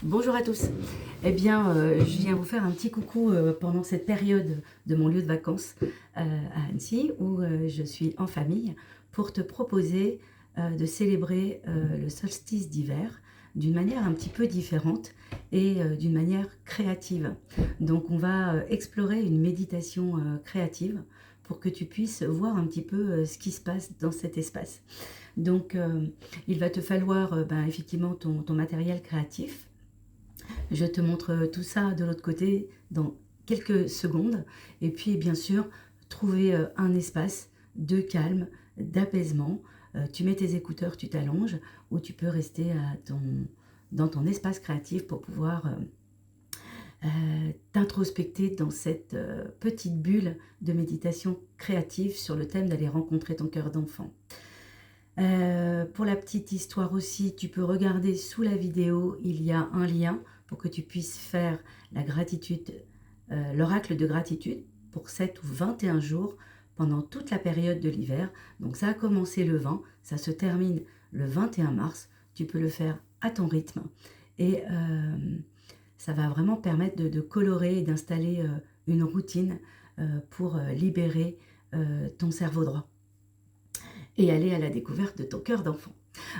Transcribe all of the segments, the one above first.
Bonjour à tous. Je viens vous faire un petit coucou pendant cette période de mon lieu de vacances à Annecy où je suis en famille pour te proposer de célébrer le solstice d'hiver d'une manière un petit peu différente et d'une manière créative. Donc on va explorer une méditation créative pour que tu puisses voir un petit peu ce qui se passe dans cet espace. Donc il va te falloir effectivement ton matériel créatif. Je te montre tout ça de l'autre côté dans quelques secondes. Et puis, bien sûr, trouver un espace de calme, d'apaisement. Tu mets tes écouteurs, tu t'allonges, ou tu peux rester dans ton espace créatif pour pouvoir t'introspecter dans cette petite bulle de méditation créative sur le thème d'aller rencontrer ton cœur d'enfant. Pour la petite histoire aussi, tu peux regarder sous la vidéo, il y a un lien pour que tu puisses faire la gratitude, l'oracle de gratitude pour 7 ou 21 jours pendant toute la période de l'hiver. Donc ça a commencé le 20, ça se termine le 21 mars. Tu peux le faire à ton rythme et ça va vraiment permettre de colorer et d'installer une routine pour libérer ton cerveau droit et aller à la découverte de ton cœur d'enfant.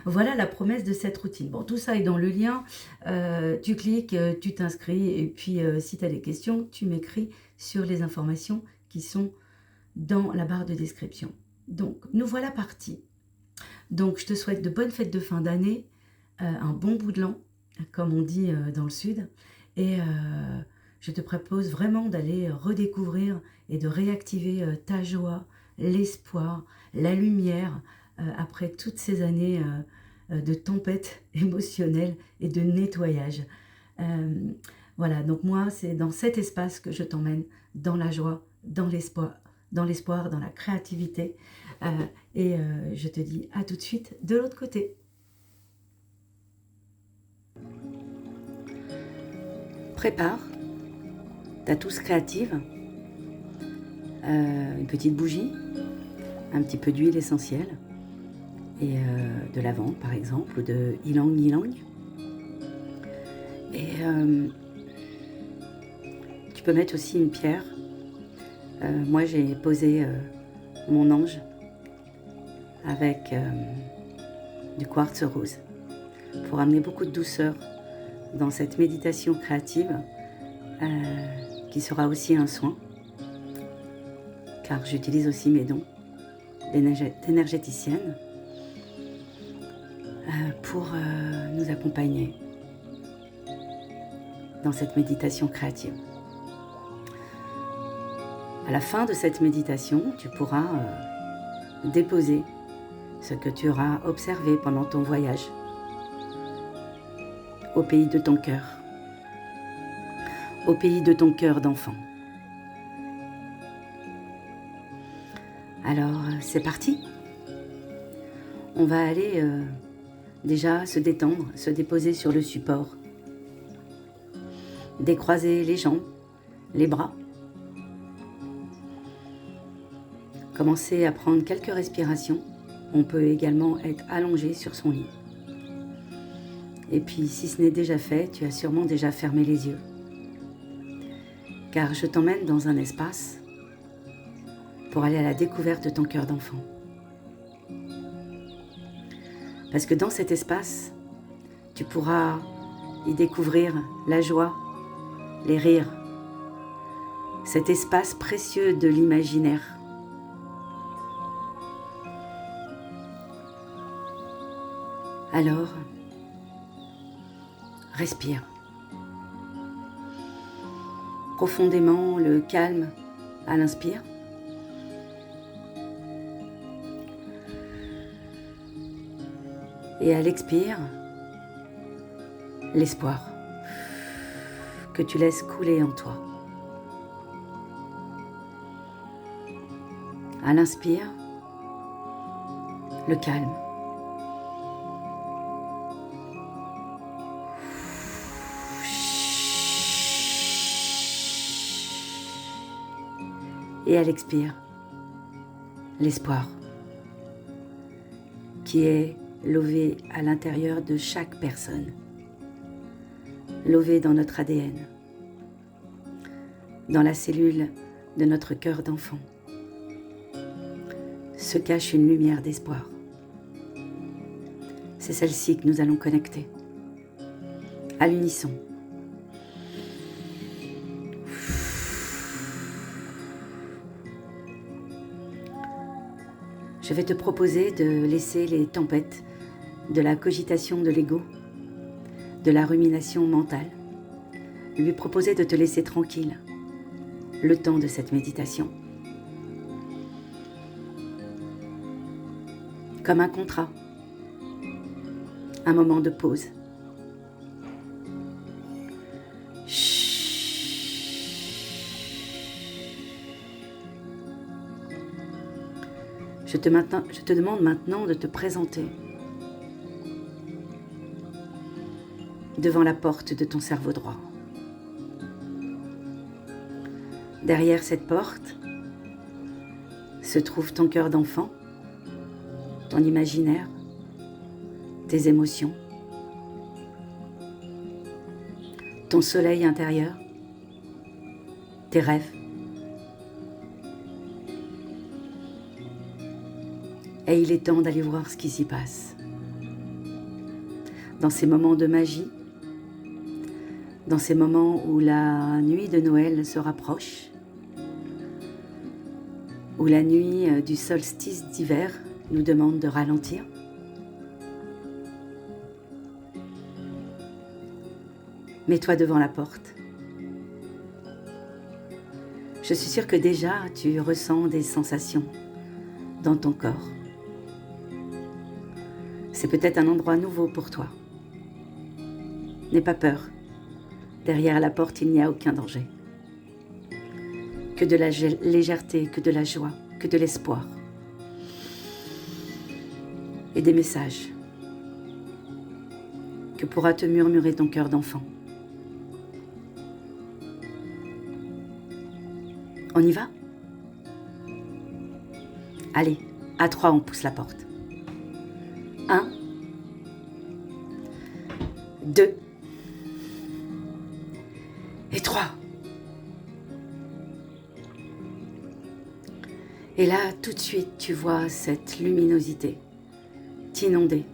Voilà la promesse de cette routine. Bon, tout ça est dans le lien. Tu cliques, tu t'inscris et puis si tu as des questions, tu m'écris sur les informations qui sont dans la barre de description. Donc, nous voilà partis. Donc, je te souhaite de bonnes fêtes de fin d'année, un bon bout de l'an, comme on dit dans le sud. Et je te propose vraiment d'aller redécouvrir et de réactiver ta joie, l'espoir, la lumière, après toutes ces années de tempête émotionnelle et de nettoyage. Euh, voilà, donc moi, c'est dans cet espace que je t'emmène, dans la joie, dans l'espoir, dans la créativité. Je te dis à tout de suite de l'autre côté. Prépare ta tousse créative, une petite bougie, un petit peu d'huile essentielle et de lavande par exemple ou de ylang ylang. Et tu peux mettre aussi une pierre. Moi j'ai posé mon ange avec du quartz rose pour amener beaucoup de douceur dans cette méditation créative qui sera aussi un soin car j'utilise aussi mes dons d'énergéticienne pour nous accompagner dans cette méditation créative. À la fin de cette méditation, tu pourras déposer ce que tu auras observé pendant ton voyage au pays de ton cœur, au pays de ton cœur d'enfant. Alors, c'est parti. On va aller déjà se détendre, se déposer sur le support, décroiser les jambes, les bras. Commencer à prendre quelques respirations. On peut également être allongé sur son lit. Et puis, si ce n'est déjà fait, tu as sûrement déjà fermé les yeux. Car je t'emmène dans un espace pour aller à la découverte de ton cœur d'enfant. Parce que dans cet espace, tu pourras y découvrir la joie, les rires, cet espace précieux de l'imaginaire. Alors, respire. Profondément le calme à l'inspire. Et à l'expire, l'espoir que tu laisses couler en toi. À l'inspire, le calme. Et à l'expire, l'espoir qui est lové à l'intérieur de chaque personne. lové dans notre ADN, dans la cellule de notre cœur d'enfant, se cache une lumière d'espoir. C'est celle-ci que nous allons connecter, à l'unisson. Je vais te proposer de laisser les tempêtes de la cogitation de l'ego, de la rumination mentale, lui proposer de te laisser tranquille le temps de cette méditation. Comme un contrat, un moment de pause. Je te demande maintenant de te présenter devant la porte de ton cerveau droit. Derrière cette porte se trouve ton cœur d'enfant, ton imaginaire, tes émotions, ton soleil intérieur, tes rêves. Et il est temps d'aller voir ce qui s'y passe. Dans ces moments de magie, dans ces moments où la nuit de Noël se rapproche, où la nuit du solstice d'hiver nous demande de ralentir, mets-toi devant la porte. Je suis sûre que déjà tu ressens des sensations dans ton corps. C'est peut-être un endroit nouveau pour toi. N'aie pas peur. Derrière la porte, il n'y a aucun danger. Que de la légèreté, que de la joie, que de l'espoir. Et des messages que pourra te murmurer ton cœur d'enfant. On y va ? Allez, à 3, on pousse la porte. 1, 2 et 3. Et là, tout de suite, tu vois cette luminosité t'inonder,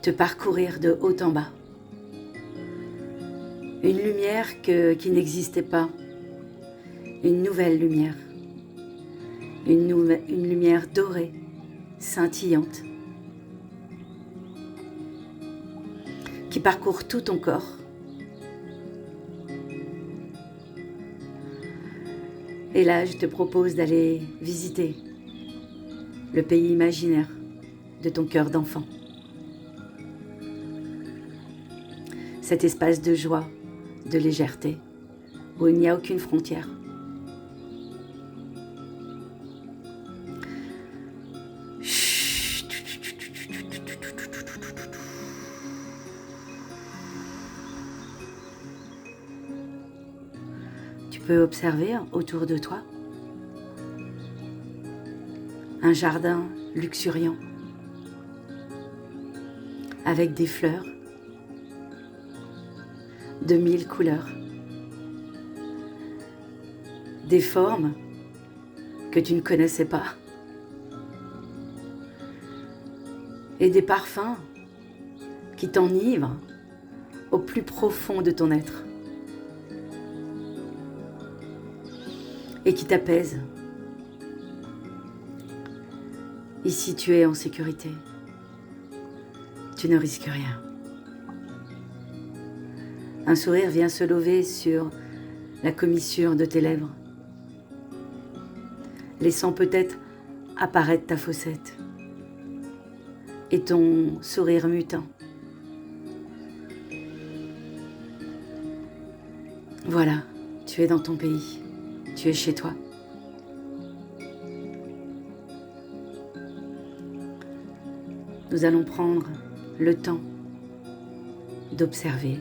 te parcourir de haut en bas. Une lumière qui n'existait pas, une nouvelle lumière, une lumière dorée, scintillante, qui parcourt tout ton corps. Et là, je te propose d'aller visiter le pays imaginaire de ton cœur d'enfant. Cet espace de joie, de légèreté, où il n'y a aucune frontière. Tu peux observer autour de toi un jardin luxuriant avec des fleurs de 1000 couleurs, des formes que tu ne connaissais pas et des parfums qui t'enivrent au plus profond de ton être et qui t'apaisent. Ici, tu es en sécurité. Tu ne risques rien. Un sourire vient se lever sur la commissure de tes lèvres, laissant peut-être apparaître ta fossette et ton sourire mutin. Voilà, tu es dans ton pays, tu es chez toi. Nous allons prendre le temps d'observer,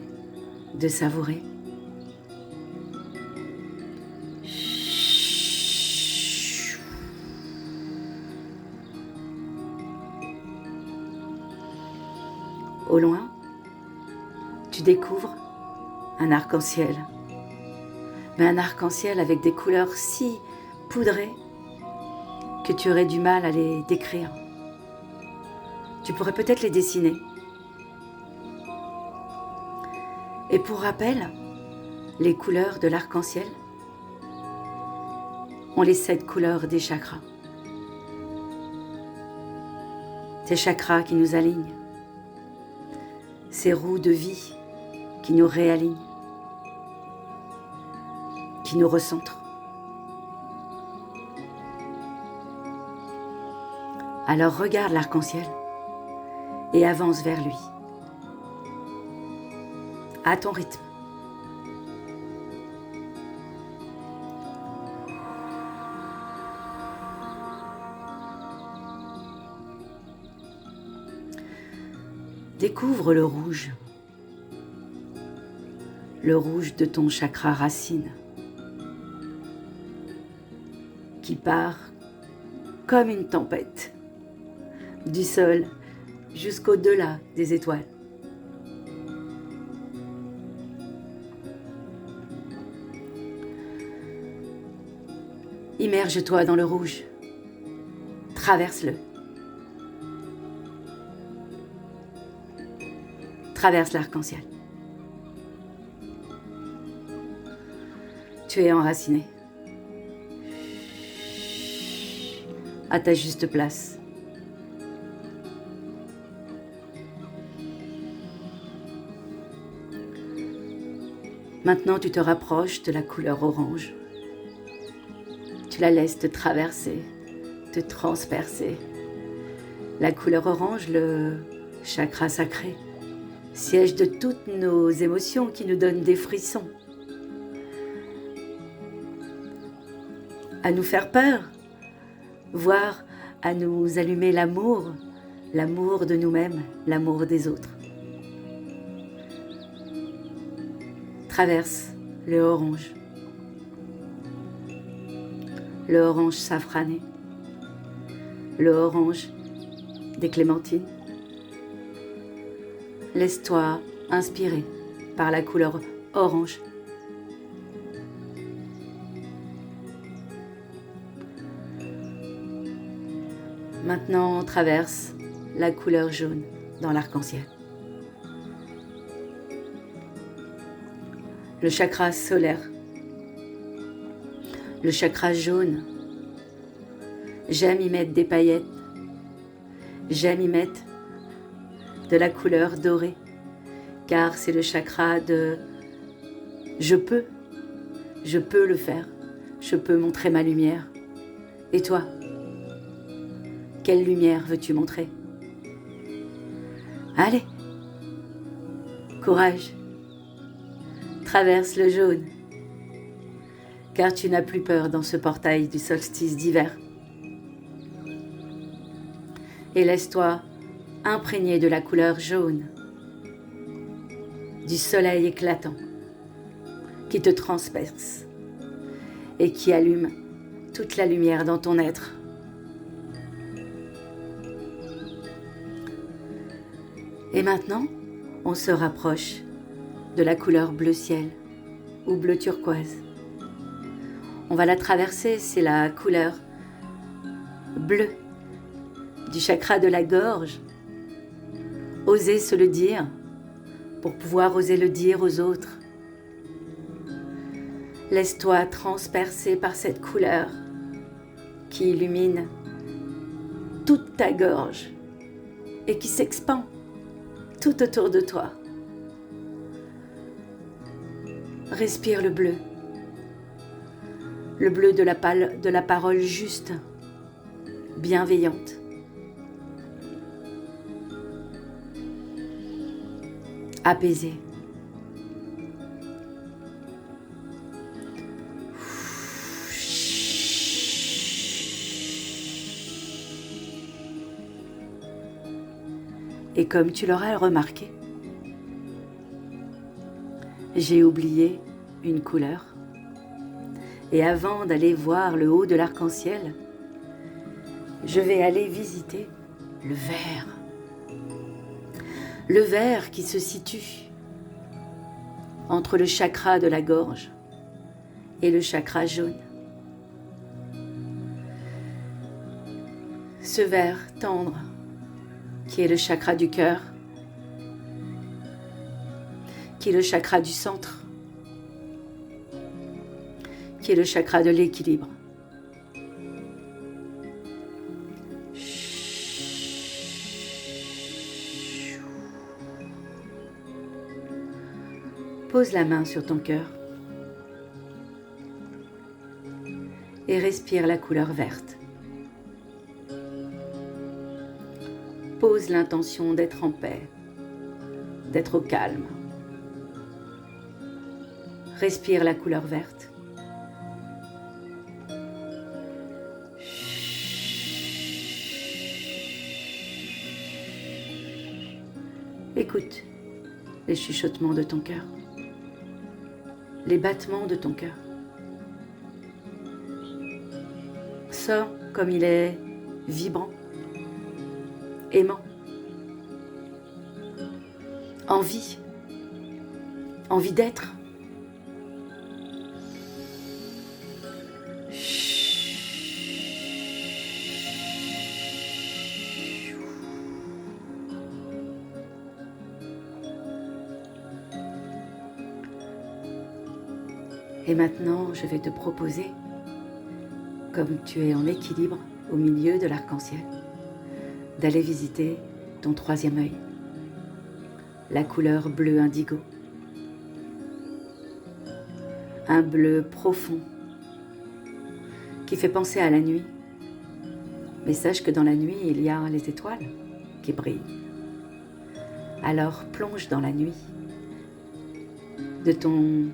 de savourer. Au loin, tu découvres un arc-en-ciel. Mais un arc-en-ciel avec des couleurs si poudrées que tu aurais du mal à les décrire. Tu pourrais peut-être les dessiner. Et pour rappel, les couleurs de l'arc-en-ciel ont les 7 couleurs des chakras. Ces chakras qui nous alignent, ces roues de vie qui nous réalignent, qui nous recentrent. Alors regarde l'arc-en-ciel et avance vers lui, à ton rythme. Découvre le rouge de ton chakra racine, qui part comme une tempête, du sol jusqu'au-delà des étoiles. Immerge-toi dans le rouge, traverse-le. Traverse l'arc-en-ciel. Tu es enraciné. À ta juste place. Maintenant, tu te rapproches de la couleur orange. Tu la laisses te traverser, te transpercer. La couleur orange, le chakra sacré, siège de toutes nos émotions qui nous donnent des frissons. À nous faire peur, voire à nous allumer l'amour de nous-mêmes, l'amour des autres. Traverse le orange safrané, le orange des clémentines. Laisse-toi inspirer par la couleur orange. Maintenant, on traverse la couleur jaune dans l'arc-en-ciel. Le chakra solaire, le chakra jaune. J'aime y mettre des paillettes, j'aime y mettre de la couleur dorée, car c'est le chakra de je peux le faire, je peux montrer ma lumière. Et toi, quelle lumière veux-tu montrer? Allez, courage, traverse le jaune, car tu n'as plus peur dans ce portail du solstice d'hiver. Et laisse-toi imprégné de la couleur jaune, du soleil éclatant, qui te transperce et qui allume toute la lumière dans ton être. Et maintenant, on se rapproche de la couleur bleu ciel ou bleu turquoise. On va la traverser, c'est la couleur bleue du chakra de la gorge. Oser se le dire pour pouvoir oser le dire aux autres. Laisse-toi transpercer par cette couleur qui illumine toute ta gorge et qui s'expand tout autour de toi. Respire le bleu de la parole juste, bienveillante. Apaisée. Et comme tu l'auras remarqué, j'ai oublié une couleur. Et avant d'aller voir le haut de l'arc-en-ciel, je vais aller visiter le vert. Le vert qui se situe entre le chakra de la gorge et le chakra jaune. Ce vert tendre qui est le chakra du cœur, qui est le chakra du centre, qui est le chakra de l'équilibre. Pose la main sur ton cœur et respire la couleur verte. Pose l'intention d'être en paix, d'être au calme. Respire la couleur verte. Écoute les chuchotements de ton cœur, les battements de ton cœur. Sens comme il est vibrant, aimant, envie d'être. Et maintenant, je vais te proposer, comme tu es en équilibre au milieu de l'arc-en-ciel, d'aller visiter ton troisième œil, la couleur bleu indigo. Un bleu profond qui fait penser à la nuit. Mais sache que dans la nuit, il y a les étoiles qui brillent. Alors plonge dans la nuit de ton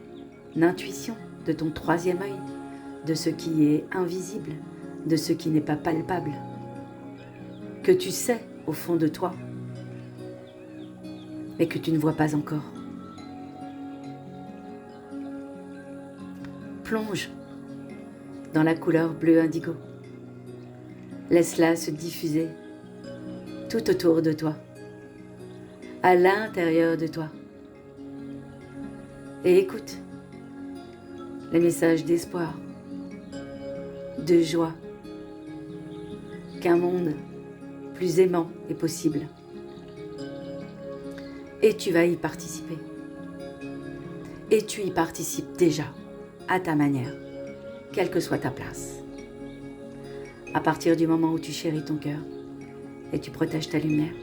intuition, de ton troisième œil, de ce qui est invisible, de ce qui n'est pas palpable, que tu sais au fond de toi, mais que tu ne vois pas encore. Plonge dans la couleur bleu indigo. Laisse-la se diffuser tout autour de toi, à l'intérieur de toi. Et écoute les messages d'espoir, de joie, qu'un monde plus aimant est possible. Et tu vas y participer. Et tu y participes déjà, à ta manière, quelle que soit ta place. À partir du moment où tu chéris ton cœur et tu protèges ta lumière,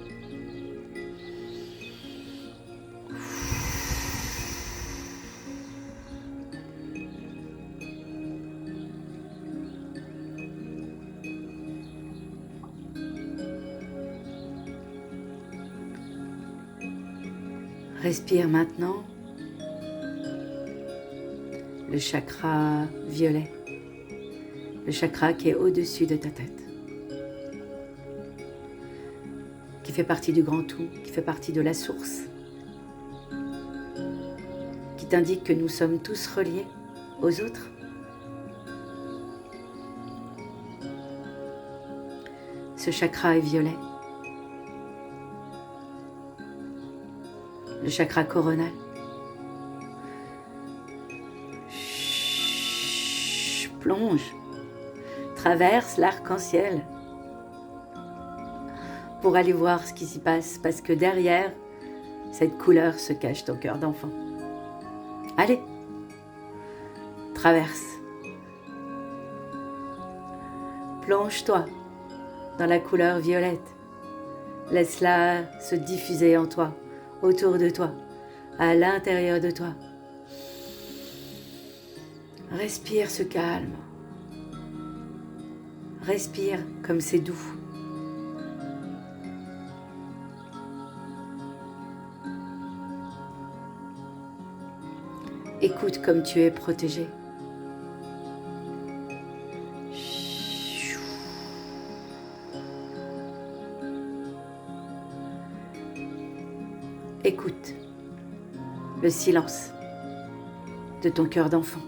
respire maintenant le chakra violet, le chakra qui est au-dessus de ta tête, qui fait partie du grand tout, qui fait partie de la source, qui t'indique que nous sommes tous reliés aux autres. Ce chakra est violet. Le chakra coronal. Plonge, traverse l'arc-en-ciel pour aller voir ce qui s'y passe, parce que derrière cette couleur se cache ton cœur d'enfant. Allez, traverse. Plonge-toi dans la couleur violette. Laisse-la se diffuser en toi, autour de toi, à l'intérieur de toi. Respire ce calme. Respire comme c'est doux. Écoute comme tu es protégé. Écoute le silence de ton cœur d'enfant.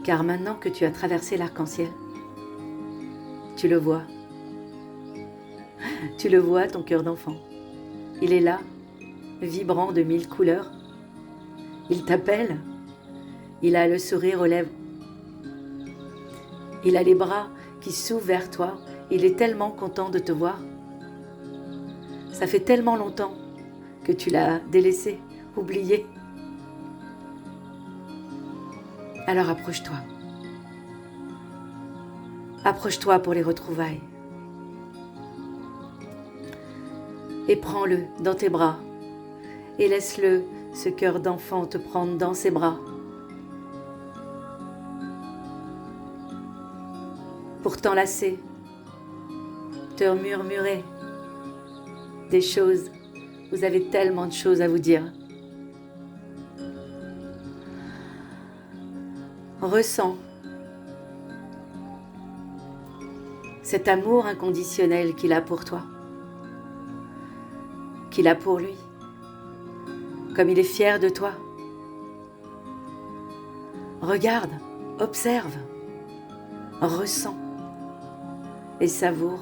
Car maintenant que tu as traversé l'arc-en-ciel, tu le vois. Tu le vois, ton cœur d'enfant. Il est là, vibrant de 1000 couleurs. Il t'appelle, il a le sourire aux lèvres. Il a les bras qui s'ouvrent vers toi, il est tellement content de te voir. Ça fait tellement longtemps que tu l'as délaissé, oublié. Alors approche-toi. Approche-toi pour les retrouvailles. Et prends-le dans tes bras et laisse-le, ce cœur d'enfant, te prendre dans ses bras. Pour t'enlacer, te murmurer des choses. Vous avez tellement de choses à vous dire. Ressens cet amour inconditionnel qu'il a pour toi, qu'il a pour lui, comme il est fier de toi. Regarde, observe, ressens et savoure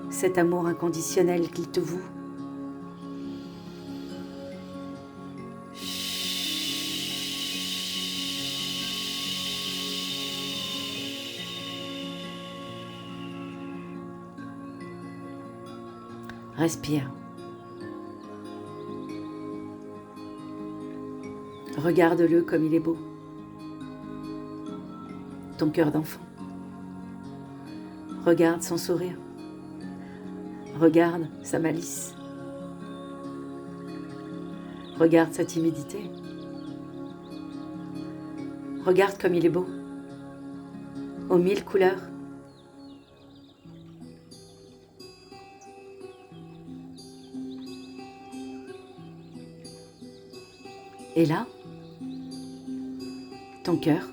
cet amour inconditionnel qu'il te voue. Respire. Regarde-le comme il est beau. Ton cœur d'enfant. Regarde son sourire. Regarde sa malice. Regarde sa timidité. Regarde comme il est beau. Aux 1000 couleurs. Et là, ton cœur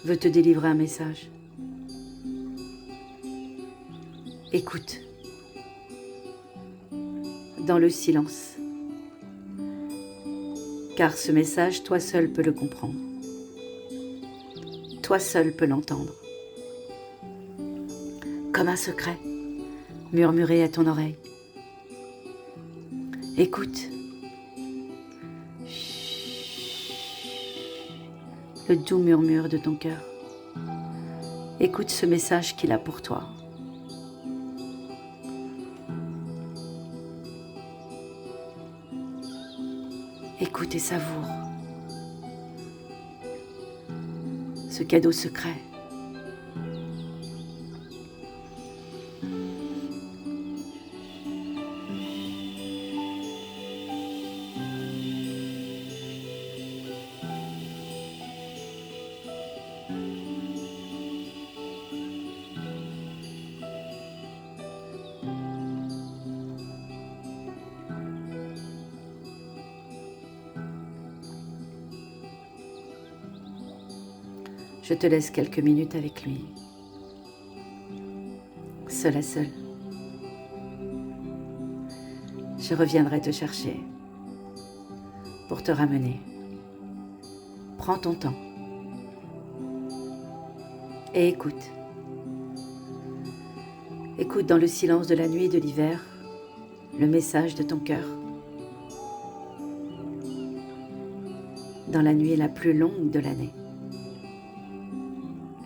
veut te délivrer un message. Écoute, dans le silence, car ce message, toi seul peux le comprendre. Toi seul peux l'entendre. Comme un secret, murmuré à ton oreille. Écoute. Le doux murmure de ton cœur. Écoute ce message qu'il a pour toi. Écoute et savoure ce cadeau secret. Je te laisse quelques minutes avec lui, seul à seul. Je reviendrai te chercher pour te ramener. Prends ton temps et écoute. Écoute dans le silence de la nuit et de l'hiver le message de ton cœur. Dans la nuit la plus longue de l'année.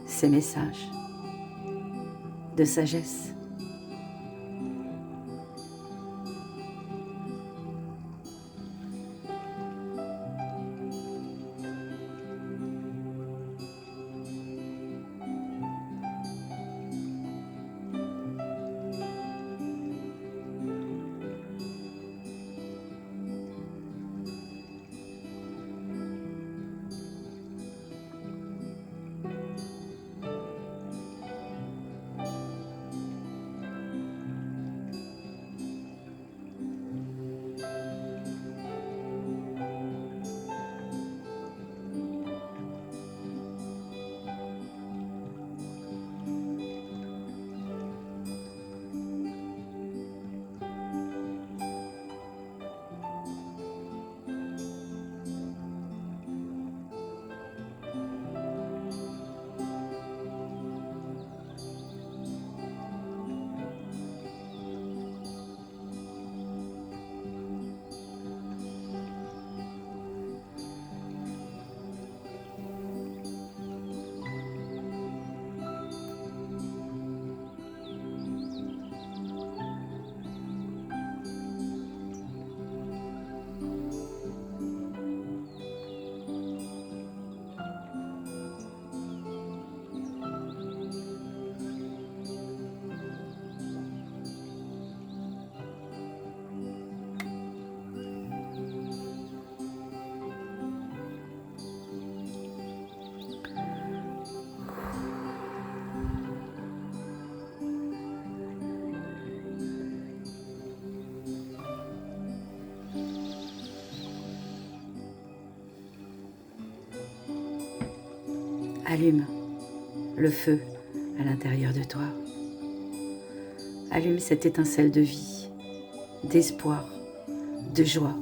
Ces messages de sagesse. Allume le feu à l'intérieur de toi. Allume cette étincelle de vie, d'espoir, de joie.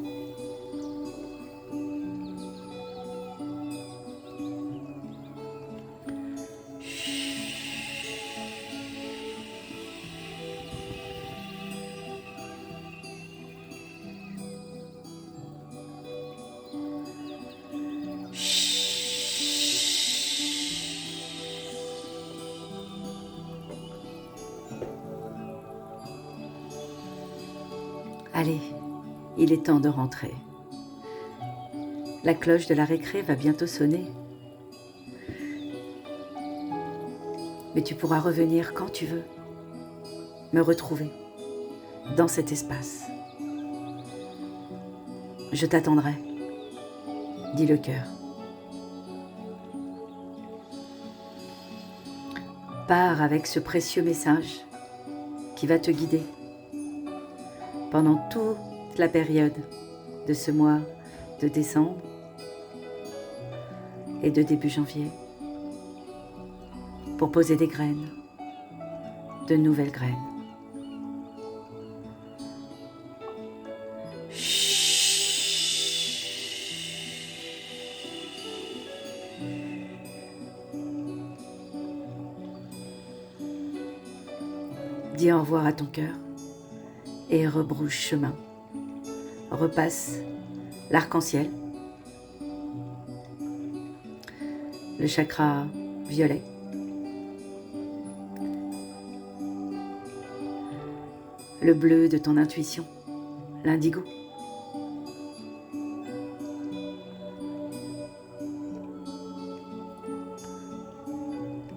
Allez, il est temps de rentrer. La cloche de la récré va bientôt sonner. Mais tu pourras revenir quand tu veux, me retrouver dans cet espace. Je t'attendrai, dit le cœur. Pars avec ce précieux message qui va te guider pendant toute la période de ce mois de décembre et de début janvier pour poser des graines, de nouvelles graines. Dis au revoir à ton cœur et rebrousse chemin. Repasse l'arc-en-ciel, le chakra violet, le bleu de ton intuition, l'indigo,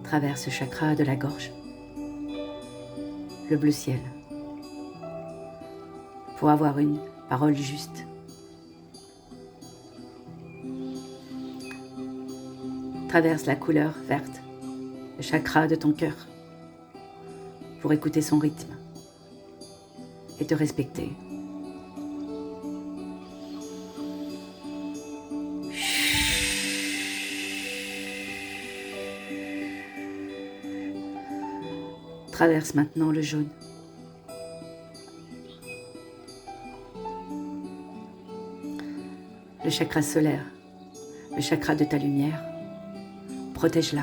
traverse le chakra de la gorge, le bleu ciel, pour avoir une parole juste. Traverse la couleur verte, le chakra de ton cœur, pour écouter son rythme et te respecter. Traverse maintenant le jaune. Le chakra solaire, le chakra de ta lumière, protège-la.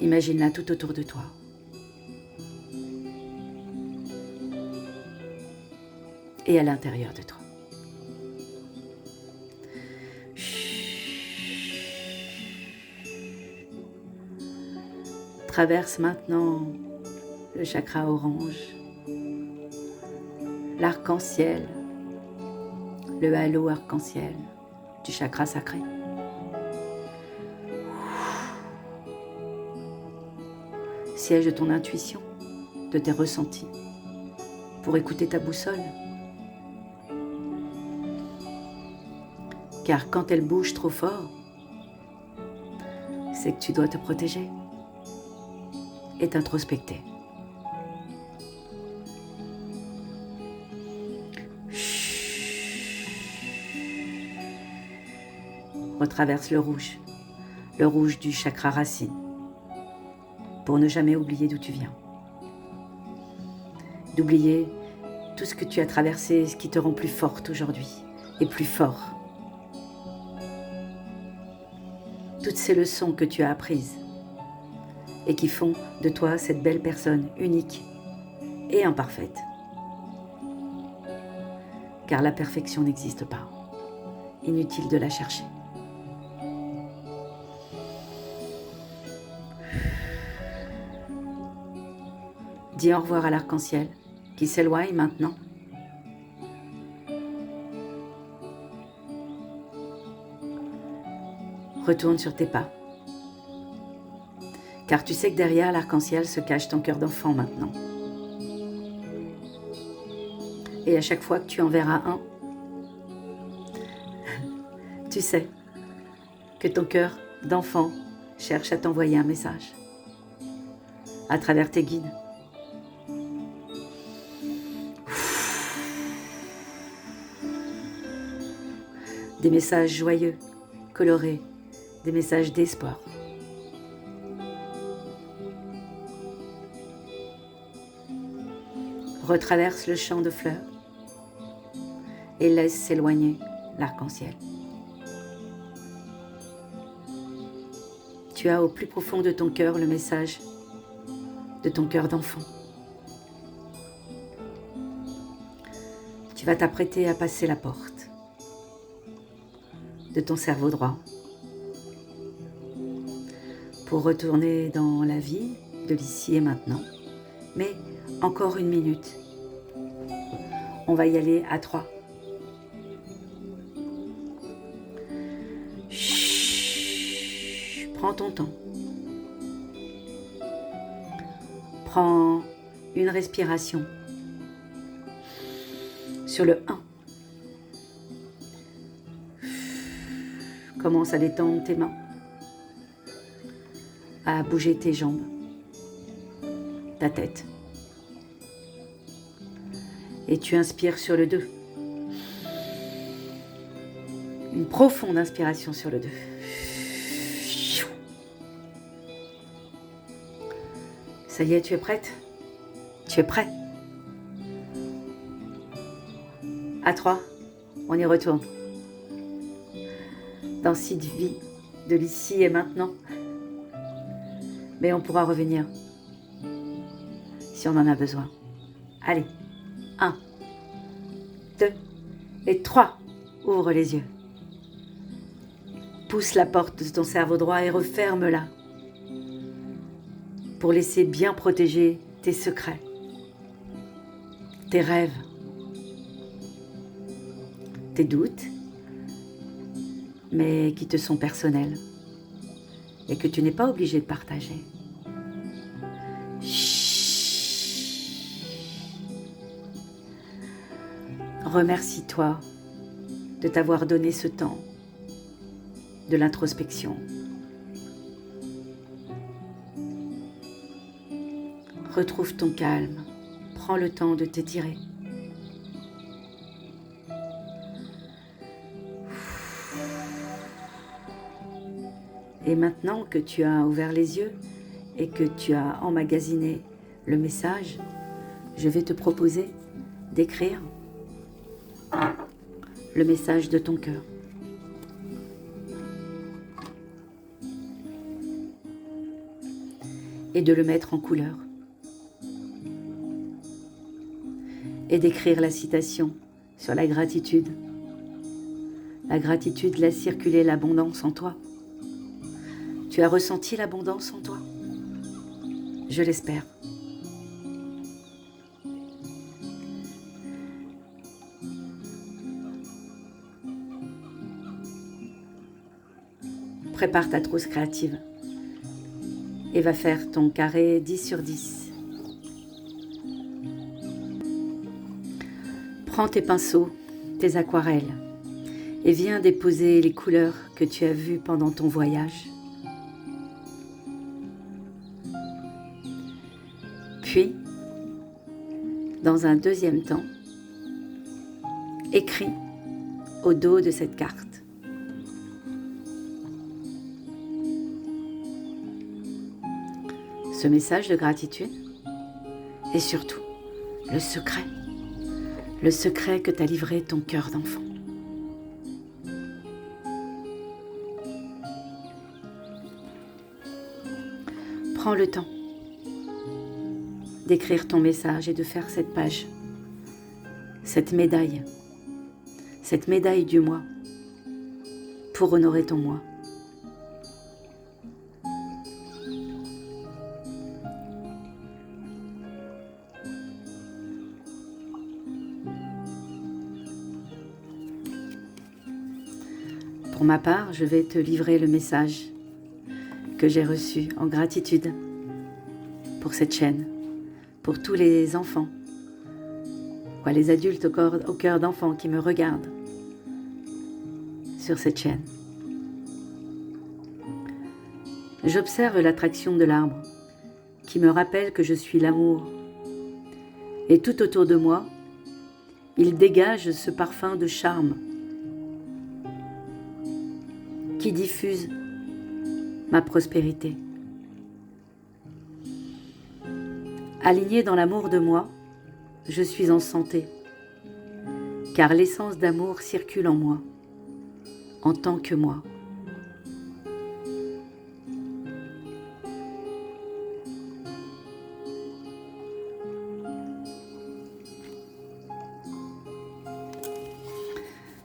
Imagine-la tout autour de toi. Et à l'intérieur de toi. Traverse maintenant le chakra orange, l'arc-en-ciel, le halo arc-en-ciel du chakra sacré. Siège de ton intuition, de tes ressentis, pour écouter ta boussole. Car quand elle bouge trop fort, c'est que tu dois te protéger et t'introspecter. Retraverse le rouge du chakra racine, pour ne jamais oublier d'où tu viens. D'oublier tout ce que tu as traversé, ce qui te rend plus forte aujourd'hui et plus fort. Toutes ces leçons que tu as apprises et qui font de toi cette belle personne unique et imparfaite. Car la perfection n'existe pas. Inutile de la chercher. Dis au revoir à l'arc-en-ciel qui s'éloigne maintenant. Retourne sur tes pas. Car tu sais que derrière l'arc-en-ciel se cache ton cœur d'enfant maintenant. Et à chaque fois que tu en verras un, tu sais que ton cœur d'enfant cherche à t'envoyer un message à travers tes guides. Des messages joyeux colorés, des messages d'espoir. Retraverse le champ de fleurs et laisse s'éloigner l'arc-en-ciel. Tu as au plus profond de ton cœur le message de ton cœur d'enfant. Tu vas t'apprêter à passer la porte de ton cerveau droit pour retourner dans la vie de l'ici et maintenant. Mais encore 1 minute. On va y aller à 3. Chut, prends ton temps. Prends une respiration. Sur le 1. Commence à détendre tes mains, à bouger tes jambes, ta tête. Et tu inspires sur le 2. Une profonde inspiration sur le 2. Ça y est, tu es prête? Tu es prêt? À 3, on y retourne. Dans cette vie de l'ici et maintenant. Mais on pourra revenir si on en a besoin. Allez, 1, 2 et 3. Ouvre les yeux. Pousse la porte de ton cerveau droit et referme-la pour laisser bien protéger tes secrets, tes rêves, tes doutes, mais qui te sont personnels et que tu n'es pas obligé de partager. Remercie-toi de t'avoir donné ce temps de l'introspection. Retrouve ton calme, prends le temps de t'étirer. Et maintenant que tu as ouvert les yeux et que tu as emmagasiné le message, je vais te proposer d'écrire le message de ton cœur. Et de le mettre en couleur. Et d'écrire la citation sur la gratitude. La gratitude laisse circuler l'abondance en toi. Tu as ressenti l'abondance en toi? Je l'espère. Prépare ta trousse créative et va faire ton carré 10 sur 10. Prends tes pinceaux, tes aquarelles et viens déposer les couleurs que tu as vues pendant ton voyage. Puis, dans un deuxième temps, écris au dos de cette carte. Ce message de gratitude et surtout le secret que t'a livré ton cœur d'enfant. Prends le temps d'écrire ton message et de faire cette page, cette médaille du moi, pour honorer ton moi. Pour ma part, je vais te livrer le message que j'ai reçu en gratitude pour cette chaîne, pour tous les enfants, les adultes au cœur d'enfants qui me regardent sur cette chaîne. J'observe l'attraction de l'arbre qui me rappelle que je suis l'amour. Et tout autour de moi, il dégage ce parfum de charme qui diffuse ma prospérité. Aligné dans l'amour de moi, je suis en santé, car l'essence d'amour circule en moi, en tant que moi.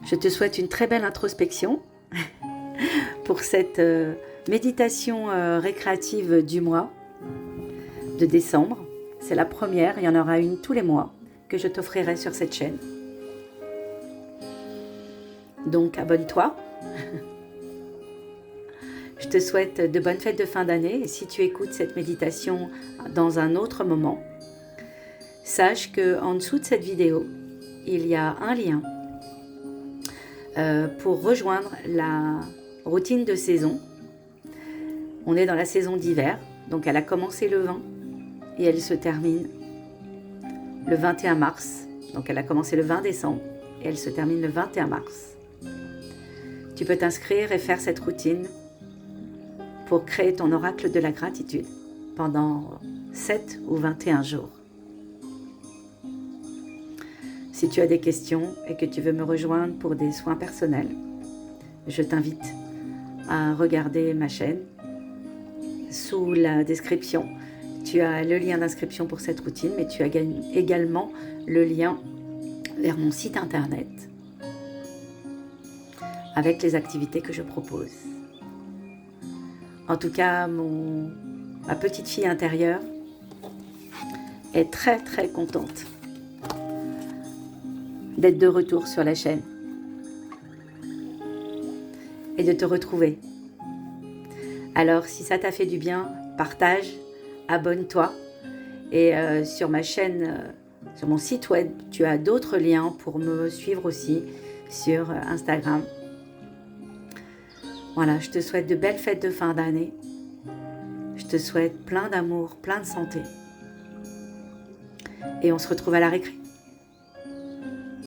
Je te souhaite une très belle introspection pour cette méditation récréative du mois de décembre. C'est la première, il y en aura une tous les mois que je t'offrirai sur cette chaîne. Donc abonne-toi. Je te souhaite de bonnes fêtes de fin d'année et si tu écoutes cette méditation dans un autre moment, sache qu'en dessous de cette vidéo, il y a un lien pour rejoindre la routine de saison. On est dans la saison d'hiver, donc elle a commencé le 20 et elle se termine le 21 mars. Donc elle a commencé le 20 décembre et elle se termine le 21 mars. Tu peux t'inscrire et faire cette routine pour créer ton oracle de la gratitude pendant 7 ou 21 jours. Si tu as des questions et que tu veux me rejoindre pour des soins personnels, je t'invite à regarder ma chaîne. Sous la description, tu as le lien d'inscription pour cette routine, mais tu as également le lien vers mon site internet avec les activités que je propose. En tout cas, ma petite fille intérieure est très très contente d'être de retour sur la chaîne et de te retrouver. Alors, si ça t'a fait du bien, partage, abonne-toi. Et sur ma chaîne, sur mon site web, tu as d'autres liens pour me suivre aussi sur Instagram. Voilà, je te souhaite de belles fêtes de fin d'année. Je te souhaite plein d'amour, plein de santé. Et on se retrouve à la récré.